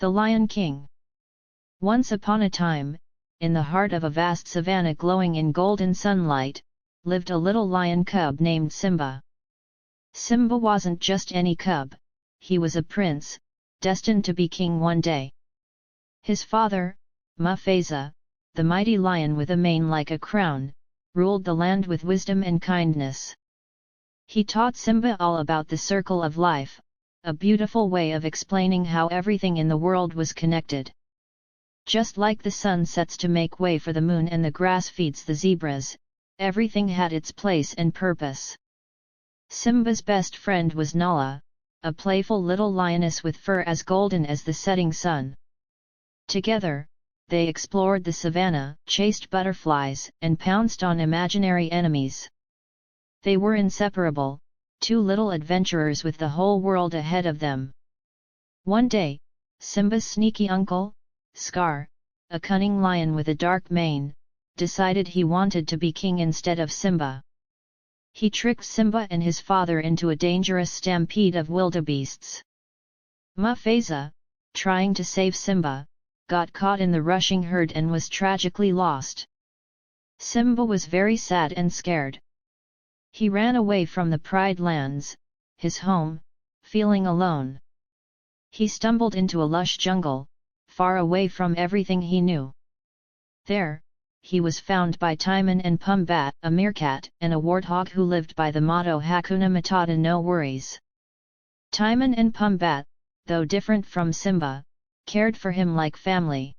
The Lion King. Once upon a time, in the heart of a vast savanna glowing in golden sunlight, lived a little lion cub named Simba. Simba wasn't just any cub, he was a prince, destined to be king one day. His father, Mufasa, the mighty lion with a mane like a crown, ruled the land with wisdom and kindness. He taught Simba all about the circle of life, a beautiful way of explaining how everything in the world was connected. Just like the sun sets to make way for the moon and the grass feeds the zebras, everything had its place and purpose. Simba's best friend was Nala, a playful little lioness with fur as golden as the setting sun. Together, they explored the savannah, chased butterflies, and pounced on imaginary enemies. They were inseparable, two little adventurers with the whole world ahead of them. One day, Simba's sneaky uncle, Scar, a cunning lion with a dark mane, decided he wanted to be king instead of Simba. He tricked Simba and his father into a dangerous stampede of wildebeests. Mufasa, trying to save Simba, got caught in the rushing herd and was tragically lost. Simba was very sad and scared. He ran away from the Pride Lands, his home, feeling alone. He stumbled into a lush jungle, far away from everything he knew. There, he was found by Timon and Pumbaa, a meerkat and a warthog who lived by the motto Hakuna Matata, no worries. Timon and Pumbaa, though different from Simba, cared for him like family.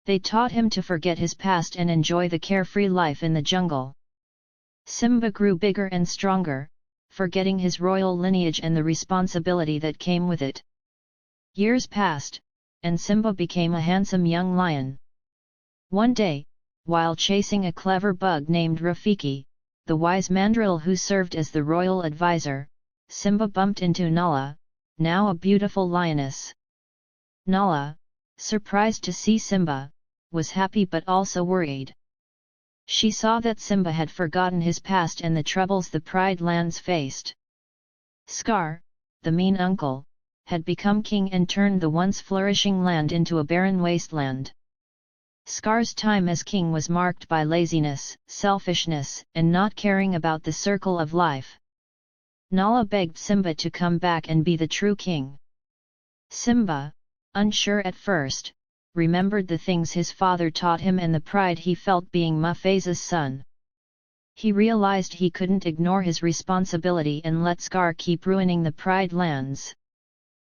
They taught him to forget his past and enjoy the carefree life in the jungle. Simba grew bigger and stronger, forgetting his royal lineage and the responsibility that came with it. Years passed, and Simba became a handsome young lion. One day, while chasing a clever bug named Rafiki, the wise mandrill who served as the royal advisor, Simba bumped into Nala, now a beautiful lioness. Nala, surprised to see Simba, was happy but also worried. She saw that Simba had forgotten his past and the troubles the Pride Lands faced. Scar, the mean uncle, had become king and turned the once flourishing land into a barren wasteland. Scar's time as king was marked by laziness, selfishness, and not caring about the circle of life. Nala begged Simba to come back and be the true king. Simba, unsure at first, remembered the things his father taught him and the pride he felt being Mufasa's son. He realized he couldn't ignore his responsibility and let Scar keep ruining the Pride Lands.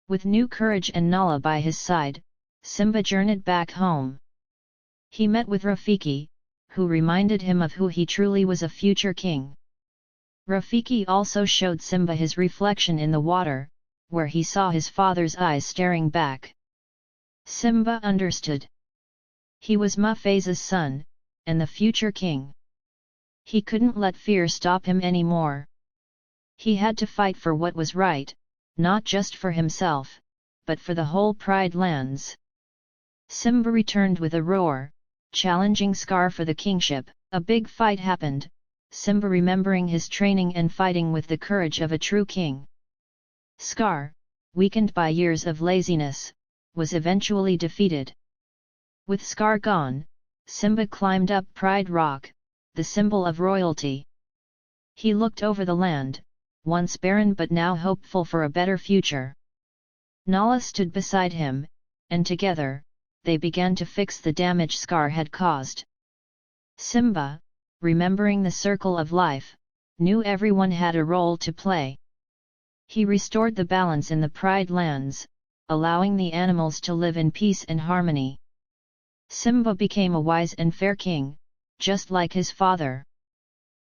With new courage and Nala by his side, Simba journeyed back home. He met with Rafiki, who reminded him of who he truly was, a future king. Rafiki also showed Simba his reflection in the water, where he saw his father's eyes staring back. Simba understood. He was Mufasa's son, and the future king. He couldn't let fear stop him anymore. He had to fight for what was right, not just for himself, but for the whole Pride Lands. Simba returned with a roar, challenging Scar for the kingship. A big fight happened, Simba remembering his training and fighting with the courage of a true king. Scar, weakened by years of laziness, was eventually defeated. With Scar gone, Simba climbed up Pride Rock, the symbol of royalty. He looked over the land, once barren but now hopeful for a better future. Nala stood beside him, and together, they began to fix the damage Scar had caused. Simba, remembering the circle of life, knew everyone had a role to play. He restored the balance in the Pride Lands, allowing the animals to live in peace and harmony. Simba became a wise and fair king, just like his father.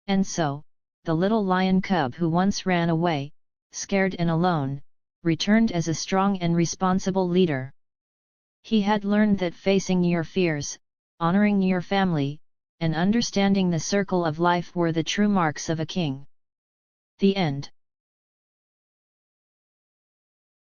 And so, the little lion cub who once ran away, scared and alone, returned as a strong and responsible leader. He had learned that facing your fears, honoring your family, and understanding the circle of life were the true marks of a king. The end.